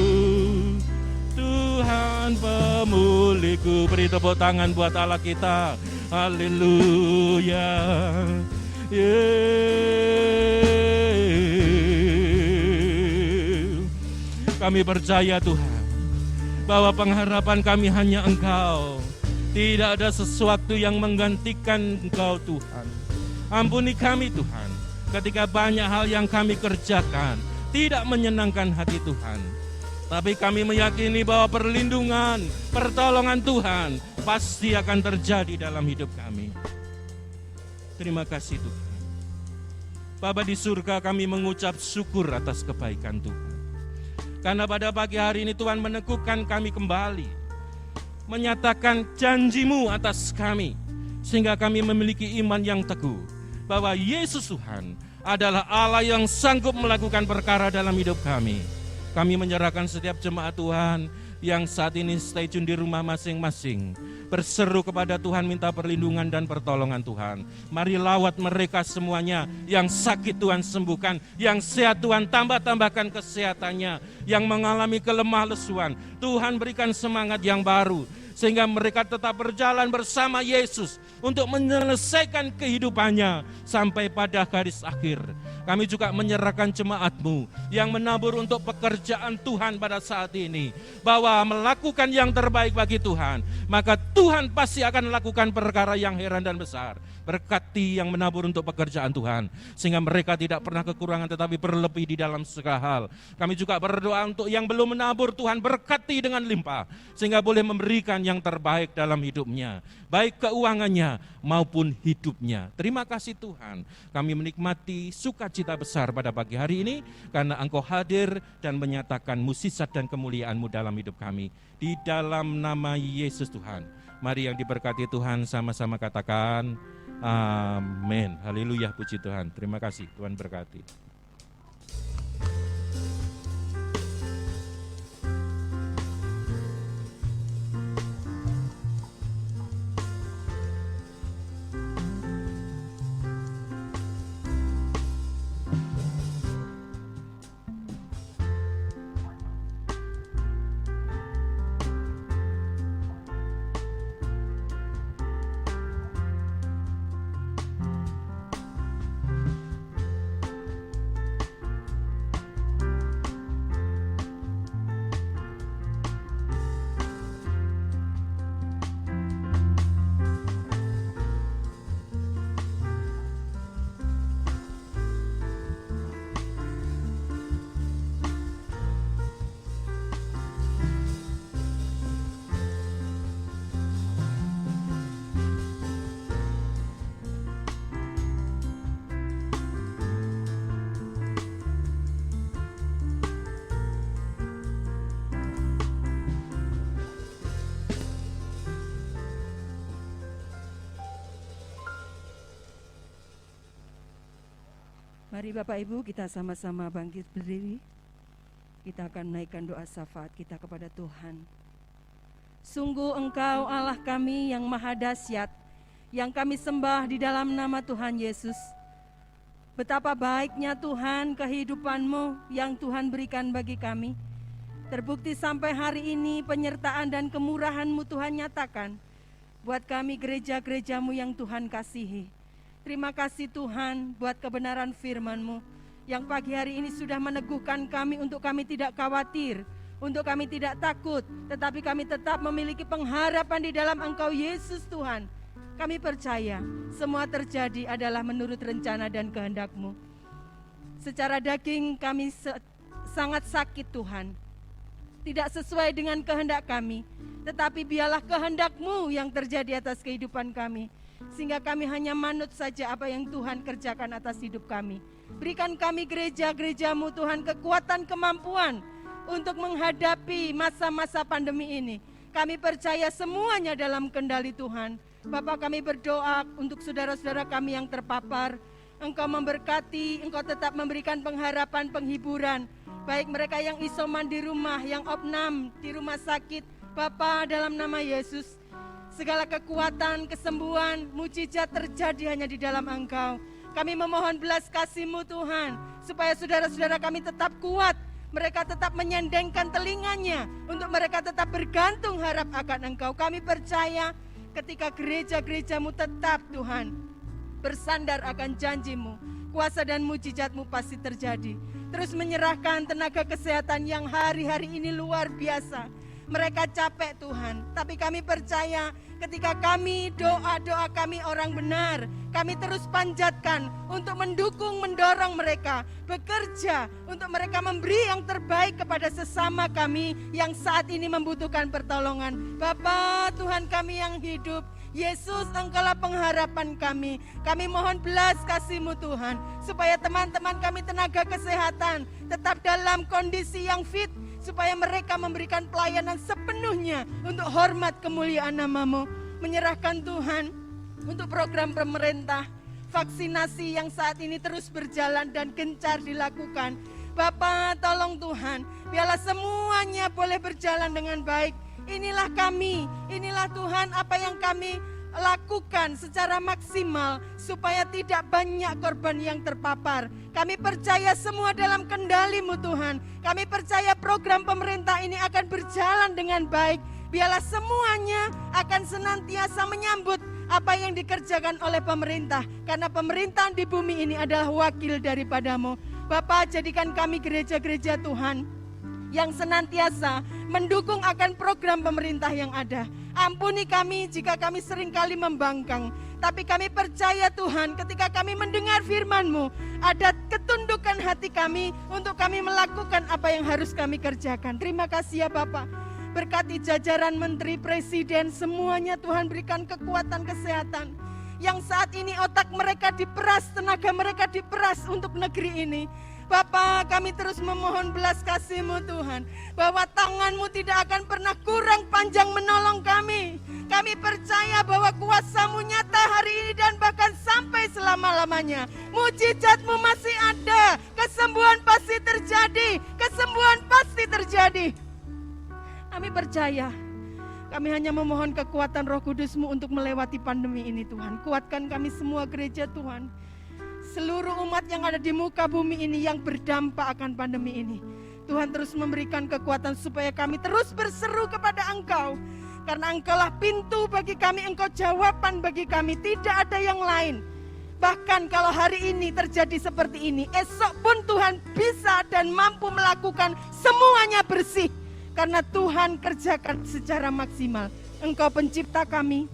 S2: Tuhan pemulihku. Beri tepuk tangan buat Allah kita. Haleluya. Kami percaya Tuhan bahwa pengharapan kami hanya Engkau. Tidak ada sesuatu yang menggantikan Engkau Tuhan. Ampuni kami Tuhan ketika banyak hal yang kami kerjakan tidak menyenangkan hati Tuhan. Tapi kami meyakini bahwa perlindungan, pertolongan Tuhan pasti akan terjadi dalam hidup kami. Terima kasih Tuhan. Bapa di surga, kami mengucap syukur atas kebaikan Tuhan. Karena pada pagi hari ini Tuhan meneguhkan kami kembali, menyatakan janji-Mu atas kami, sehingga kami memiliki iman yang teguh bahwa Yesus Tuhan adalah Allah yang sanggup melakukan perkara dalam hidup kami. Kami menyerahkan setiap jemaat Tuhan yang saat ini stay tune di rumah masing-masing, berseru kepada Tuhan minta perlindungan dan pertolongan Tuhan. Mari lawat mereka semuanya, yang sakit Tuhan sembuhkan, yang sehat Tuhan tambahkan kesehatannya, yang mengalami kelemah lesuan Tuhan berikan semangat yang baru, sehingga mereka tetap berjalan bersama Yesus untuk menyelesaikan kehidupannya sampai pada garis akhir. Kami juga menyerahkan jemaat-Mu yang menabur untuk pekerjaan Tuhan pada saat ini, bahwa melakukan yang terbaik bagi Tuhan, maka Tuhan pasti akan melakukan perkara yang heran dan besar. Berkati yang menabur untuk pekerjaan Tuhan, sehingga mereka tidak pernah kekurangan tetapi berlebih di dalam segala hal. Kami juga berdoa untuk yang belum menabur, Tuhan berkati dengan limpah, sehingga boleh memberikan yang terbaik dalam hidupnya, baik keuangannya maupun hidupnya. Terima kasih Tuhan, kami menikmati sukacita besar pada pagi hari ini, karena Engkau hadir dan menyatakan mukjizat dan kemuliaan-Mu dalam hidup kami. Di dalam nama Yesus Tuhan, mari yang diberkati Tuhan sama-sama katakan amin. Haleluya, puji Tuhan. Terima kasih, Tuhan berkati.
S3: Mari Bapak Ibu kita sama-sama bangkit berdiri. Kita akan menaikkan doa syafaat kita kepada Tuhan. Sungguh Engkau Allah kami yang maha dahsyat, yang kami sembah di dalam nama Tuhan Yesus. Betapa baiknya Tuhan kehidupan-Mu yang Tuhan berikan bagi kami. Terbukti sampai hari ini penyertaan dan kemurahan-Mu Tuhan nyatakan buat kami gereja-gereja-Mu yang Tuhan kasihi. Terima kasih Tuhan buat kebenaran firman-Mu yang pagi hari ini sudah meneguhkan kami untuk kami tidak khawatir, untuk kami tidak takut, tetapi kami tetap memiliki pengharapan di dalam Engkau Yesus Tuhan. Kami percaya semua terjadi adalah menurut rencana dan kehendak-Mu. Secara daging kami sangat sakit Tuhan, tidak sesuai dengan kehendak kami, tetapi biarlah kehendak-Mu yang terjadi atas kehidupan kami, sehingga kami hanya manut saja apa yang Tuhan kerjakan atas hidup kami. Berikan kami gereja-gereja-Mu Tuhan kekuatan kemampuan untuk menghadapi masa-masa pandemi ini. Kami percaya semuanya dalam kendali Tuhan. Bapak, kami berdoa untuk saudara-saudara kami yang terpapar. Engkau memberkati, Engkau tetap memberikan pengharapan, penghiburan. Baik mereka yang isoman di rumah, yang opnam di rumah sakit. Bapa, dalam nama Yesus, segala kekuatan, kesembuhan, mujizat terjadi hanya di dalam Engkau. Kami memohon belas kasih-Mu Tuhan, supaya saudara-saudara kami tetap kuat. Mereka tetap menyendengkan telinganya, untuk mereka tetap bergantung harap akan Engkau. Kami percaya ketika gereja-gereja-Mu tetap Tuhan bersandar akan janji-Mu, kuasa dan mujizat-Mu pasti terjadi. Terus menyerahkan tenaga kesehatan yang hari-hari ini luar biasa. Mereka capek Tuhan, tapi kami percaya ketika kami doa-doa kami orang benar, kami terus panjatkan untuk mendukung, mendorong mereka bekerja, untuk mereka memberi yang terbaik kepada sesama kami yang saat ini membutuhkan pertolongan. Bapa Tuhan kami yang hidup, Yesus, Engkaulah pengharapan kami. Kami mohon belas kasih-Mu Tuhan, supaya teman-teman kami tenaga kesehatan tetap dalam kondisi yang fit, supaya mereka memberikan pelayanan sepenuhnya untuk hormat kemuliaan nama-Mu. Menyerahkan Tuhan untuk program pemerintah, vaksinasi yang saat ini terus berjalan dan gencar dilakukan. Bapa, tolong Tuhan, biarlah semuanya boleh berjalan dengan baik. Inilah kami, inilah Tuhan apa yang kami lakukan secara maksimal supaya tidak banyak korban yang terpapar. Kami percaya semua dalam kendali-Mu Tuhan. Kami percaya program pemerintah ini akan berjalan dengan baik. Biarlah semuanya akan senantiasa menyambut apa yang dikerjakan oleh pemerintah, karena pemerintahan di bumi ini adalah wakil daripada-Mu. Bapa, jadikan kami gereja-gereja Tuhan yang senantiasa mendukung akan program pemerintah yang ada. Ampuni kami jika kami seringkali membangkang, tapi kami percaya Tuhan ketika kami mendengar firman-Mu, ada ketundukan hati kami untuk kami melakukan apa yang harus kami kerjakan. Terima kasih ya Bapak. Berkati jajaran menteri, presiden, semuanya Tuhan berikan kekuatan kesehatan. Yang saat ini otak mereka diperas, tenaga mereka diperas untuk negeri ini. Bapa, kami terus memohon belas kasih-Mu Tuhan, bahwa tangan-Mu tidak akan pernah kurang panjang menolong kami. Kami percaya bahwa kuasa-Mu nyata hari ini dan bahkan sampai selama-lamanya. Mujizat-Mu masih ada, kesembuhan pasti terjadi, kesembuhan pasti terjadi. Kami percaya, kami hanya memohon kekuatan Roh Kudus-Mu untuk melewati pandemi ini Tuhan. Kuatkan kami semua gereja Tuhan, seluruh umat yang ada di muka bumi ini yang berdampak akan pandemi ini. Tuhan terus memberikan kekuatan supaya kami terus berseru kepada Engkau. Karena Engkaulah pintu bagi kami, Engkau jawaban bagi kami, tidak ada yang lain. Bahkan kalau hari ini terjadi seperti ini, esok pun Tuhan bisa dan mampu melakukan semuanya bersih. Karena Tuhan kerjakan secara maksimal. Engkau pencipta kami,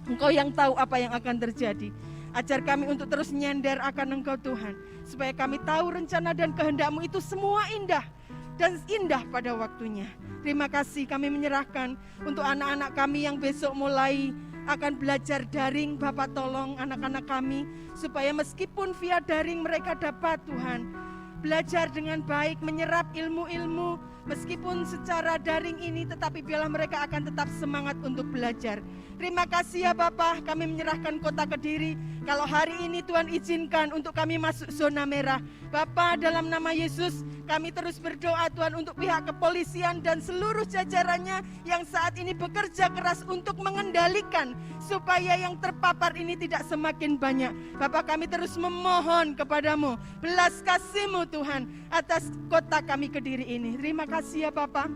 S3: Engkau yang tahu apa yang akan terjadi. Ajar kami untuk terus nyender akan Engkau Tuhan, supaya kami tahu rencana dan kehendak-Mu itu semua indah dan indah pada waktunya. Terima kasih, kami menyerahkan untuk anak-anak kami yang besok mulai akan belajar daring. Bapak tolong anak-anak kami supaya meskipun via daring mereka dapat Tuhan belajar dengan baik, menyerap ilmu-ilmu. Meskipun secara daring ini, tetapi biarlah mereka akan tetap semangat untuk belajar. Terima kasih ya Bapak, kami menyerahkan kota Kediri, Kalau hari ini Tuhan izinkan untuk kami masuk zona merah, Bapa, dalam nama Yesus, kami terus berdoa Tuhan untuk pihak kepolisian dan seluruh jajarannya yang saat ini bekerja keras untuk mengendalikan supaya yang terpapar ini tidak semakin banyak. Bapa, kami terus memohon kepadamu belas kasih-Mu Tuhan atas kota kami Kediri ini. Terima kasih ya Bapa.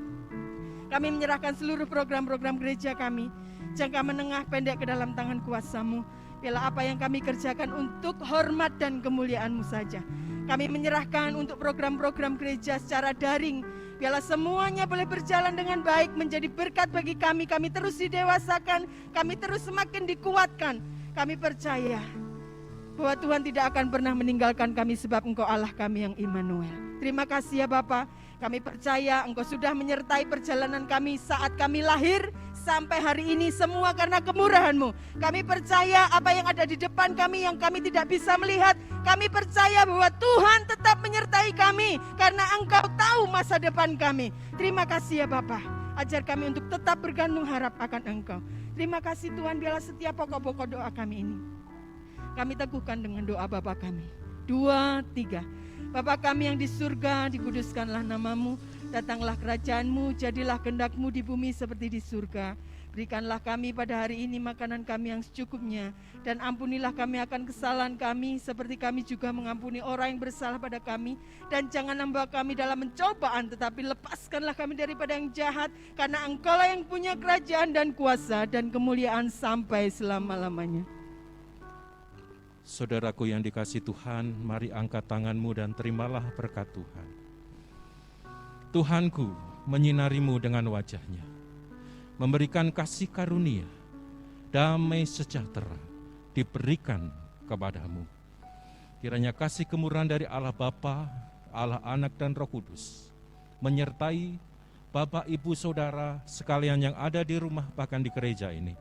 S3: Kami menyerahkan seluruh program-program gereja kami, jangka menengah pendek ke dalam tangan kuasa-Mu. Biarlah apa yang kami kerjakan untuk hormat dan kemuliaan-Mu saja. Kami menyerahkan untuk program-program gereja secara daring. Biarlah semuanya boleh berjalan dengan baik, menjadi berkat bagi kami. Kami terus didewasakan, kami terus semakin dikuatkan. Kami percaya bahwa Tuhan tidak akan pernah meninggalkan kami sebab Engkau Allah kami yang Immanuel. Terima kasih ya Bapa. Kami percaya Engkau sudah menyertai perjalanan kami saat kami lahir sampai hari ini, semua karena kemurahan-Mu. Kami percaya apa yang ada di depan kami yang kami tidak bisa melihat, kami percaya bahwa Tuhan tetap menyertai kami karena Engkau tahu masa depan kami. Terima kasih ya Bapa. Ajar kami untuk tetap bergantung harap akan Engkau. Terima kasih Tuhan, biarlah setiap pokok-pokok doa kami ini kami teguhkan dengan doa Bapa kami. 2, 3. Bapa kami yang di surga, dikuduskanlah nama-Mu, datanglah kerajaan-Mu, jadilah kehendak-Mu di bumi seperti di surga. Berikanlah kami pada hari ini makanan kami yang secukupnya, dan ampunilah kami akan kesalahan kami, seperti kami juga mengampuni orang yang bersalah pada kami. Dan jangan membawa kami dalam pencobaan, tetapi lepaskanlah kami daripada yang jahat, karena Engkau-lah yang punya kerajaan dan kuasa dan kemuliaan sampai selama-lamanya.
S2: Saudaraku yang dikasihi Tuhan, mari angkat tanganmu dan terimalah berkat Tuhan. Tuhanku menyinarimu dengan wajah-Nya, memberikan kasih karunia, damai sejahtera diberikan kepadamu. Kiranya kasih kemurahan dari Allah Bapa, Allah Anak dan Roh Kudus menyertai Bapak, Ibu, Saudara sekalian yang ada di rumah bahkan di gereja ini.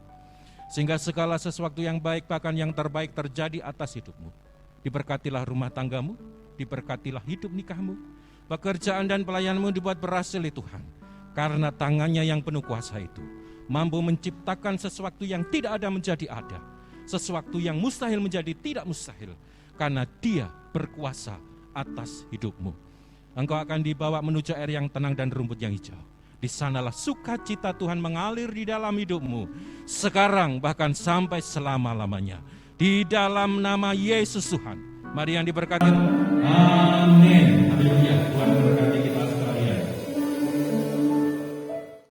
S2: Sehingga segala sesuatu yang baik bahkan yang terbaik terjadi atas hidupmu. Diberkatilah rumah tanggamu, diberkatilah hidup nikahmu, pekerjaan dan pelayananmu dibuat berhasil ya Tuhan. Karena tangannya yang penuh kuasa itu mampu menciptakan sesuatu yang tidak ada menjadi ada, sesuatu yang mustahil menjadi tidak mustahil, karena Dia berkuasa atas hidupmu. Engkau akan dibawa menuju air yang tenang dan rumput yang hijau. Di sanalah sukacita Tuhan mengalir di dalam hidupmu, sekarang bahkan sampai selama-lamanya. Di dalam nama Yesus Tuhan, mari yang diberkati. Amin. Haleluya.